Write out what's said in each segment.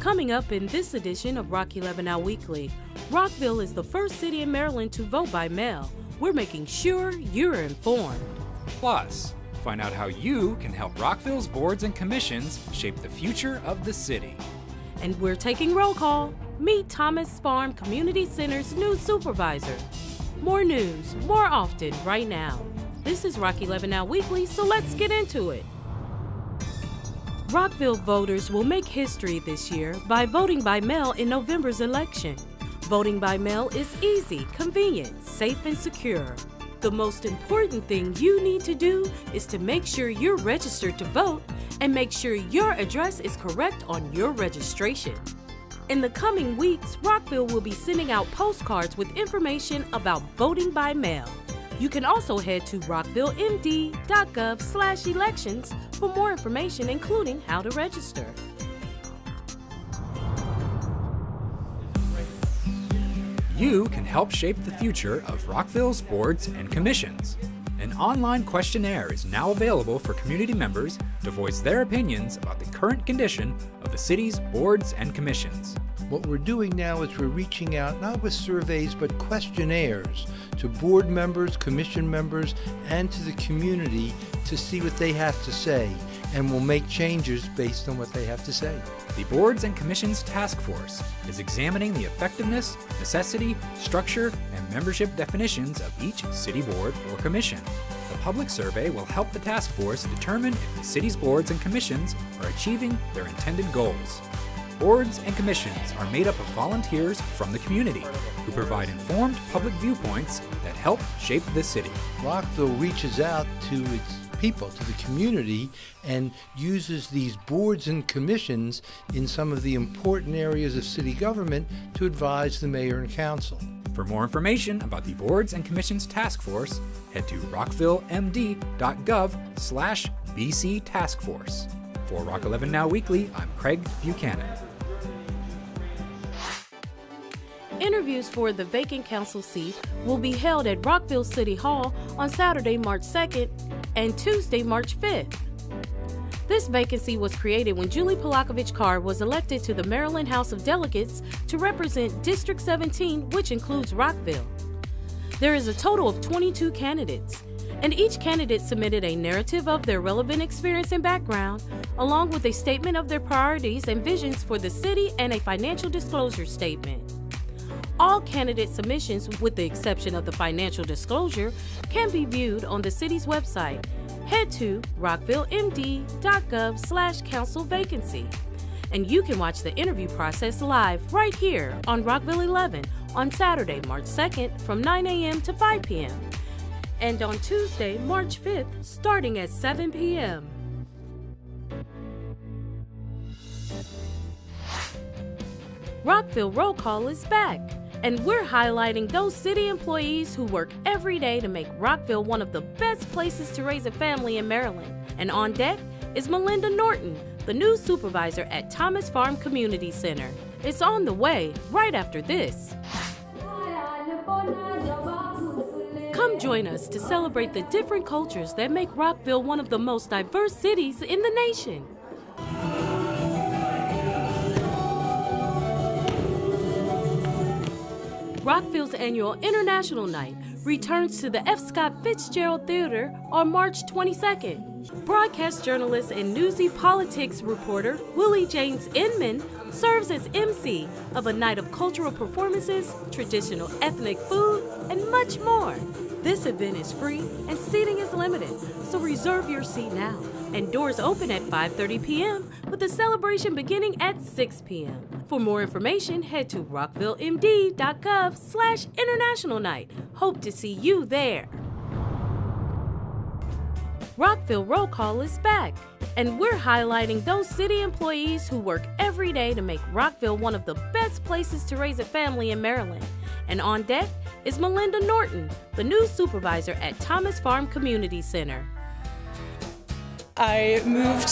Coming up in this edition of Rock 11 Now Weekly, Rockville is the first city in Maryland to vote by mail. We're making sure you're informed. Plus, find out how you can help Rockville's boards and commissions shape the future of the city. And we're taking roll call. Meet Thomas Farm Community Center's new supervisor. More news, more often, right now. This is Rock 11 Now Weekly, so let's get into it. Rockville voters will make history this year by voting by mail in November's election. Voting by mail is easy, convenient, safe, and secure. The most important thing you need to do is to make sure you're registered to vote and make sure your address is correct on your registration. In the coming weeks, Rockville will be sending out postcards with information about voting by mail. You can also head to rockvillemd.gov/elections for more information, including how to register. You can help shape the future of Rockville's boards and commissions. An online questionnaire is now available for community members to voice their opinions about the current condition of the city's boards and commissions. What we're doing now is we're reaching out not with surveys but questionnaires to board members, commission members, and to the community to see what they have to say, and we'll make changes based on what they have to say. The Boards and Commissions Task Force is examining the effectiveness, necessity, structure, and membership definitions of each city board or commission. The public survey will help the task force determine if the city's boards and commissions are achieving their intended goals. Boards and commissions are made up of volunteers from the community who provide informed public viewpoints that help shape the city. Rockville reaches out to its people, to the community, and uses these boards and commissions in some of the important areas of city government to advise the mayor and council. For more information about the Boards and Commissions Task Force, head to rockvillemd.gov/BC Task Force. For Rock 11 Now Weekly, I'm Craig Buchanan. Interviews for the vacant council seat will be held at Rockville City Hall on Saturday, March 2nd and Tuesday, March 5th. This vacancy was created when Julie Polakovich Carr was elected to the Maryland House of Delegates to represent District 17, which includes Rockville. There is a total of 22 candidates, and each candidate submitted a narrative of their relevant experience and background, along with a statement of their priorities and visions for the city and a financial disclosure statement. All candidate submissions, with the exception of the financial disclosure, can be viewed on the city's website. Head to rockvillemd.gov/council vacancy. And you can watch the interview process live right here on Rockville 11 on Saturday, March 2nd from 9 a.m. to 5 p.m. and on Tuesday, March 5th, starting at 7 p.m. Rockville Roll Call is back, and we're highlighting those city employees who work every day to make Rockville one of the best places to raise a family in Maryland. And on deck is Melinda Norton, the new supervisor at Thomas Farm Community Center. It's on the way right after this. Come join us to celebrate the different cultures that make Rockville one of the most diverse cities in the nation. Rockville's annual International Night returns to the F. Scott Fitzgerald Theater on March 22nd. Broadcast journalist and Newsy politics reporter Willie James Inman serves as MC of a night of cultural performances, traditional ethnic food, and much more. This event is free and seating is limited, so reserve your seat now. And doors open at 5:30 p.m. with the celebration beginning at 6 p.m. For more information, head to rockvillemd.gov/international night. Hope to see you there. Rockville Roll Call is back, and we're highlighting those city employees who work every day to make Rockville one of the best places to raise a family in Maryland. And on deck is Melinda Norton, the new supervisor at Thomas Farm Community Center. I moved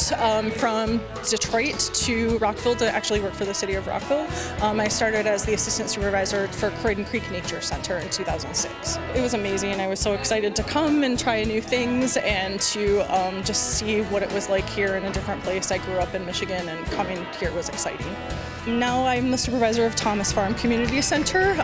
from Detroit to Rockville to actually work for the city of Rockville. I started as the assistant supervisor for Croydon Creek Nature Center in 2006. It was amazing. I was so excited to come and try new things and to just see what it was like here in a different place. I grew up in Michigan, and coming here was exciting. Now I'm the supervisor of Thomas Farm Community Center.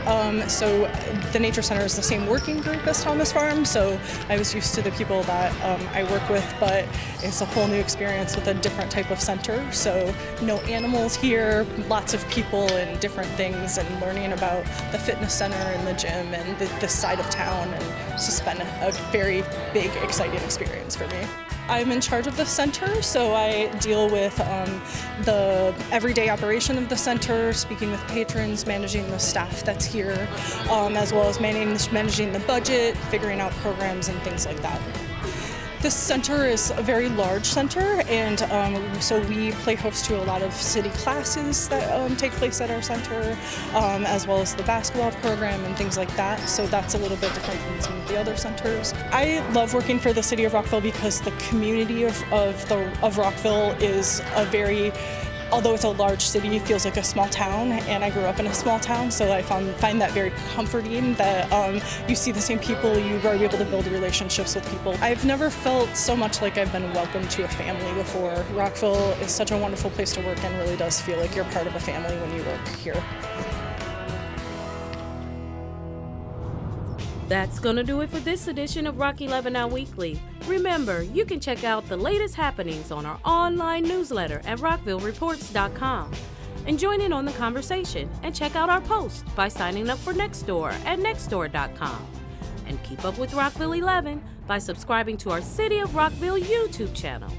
So the Nature Center is the same working group as Thomas Farm, so I was used to the people that I work with, but it's a whole new experience with a different type of center. So no animals here, lots of people and different things, and learning about the fitness center and the gym and this side of town, and it's just been a very big, exciting experience for me. I'm in charge of the center, so I deal with the everyday operation of the center, speaking with patrons, managing the staff that's here, as well as managing the budget, figuring out programs and things like that. This center is a very large center, and so we play host to a lot of city classes that take place at our center, as well as the basketball program and things like that. So that's a little bit different from some of the other centers. I love working for the city of Rockville because the community of Rockville is a very, although it's a large city, it feels like a small town, and I grew up in a small town, so I find that very comforting that you see the same people, you are able to build relationships with people. I've never felt so much like I've been welcomed to a family before. Rockville is such a wonderful place to work, and really does feel like you're part of a family when you work here. That's going to do it for this edition of Rock 11 Now Weekly. Remember, you can check out the latest happenings on our online newsletter at rockvillereports.com. And join in on the conversation and check out our posts by signing up for Nextdoor at nextdoor.com. And keep up with Rockville 11 by subscribing to our City of Rockville YouTube channel.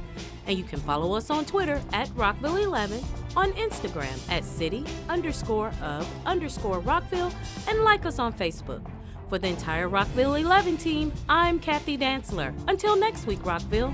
And you can follow us on Twitter at Rockville 11, on Instagram at city_of_Rockville, and like us on Facebook. For the entire Rockville 11 team, I'm Kathy Dantzler. Until next week, Rockville.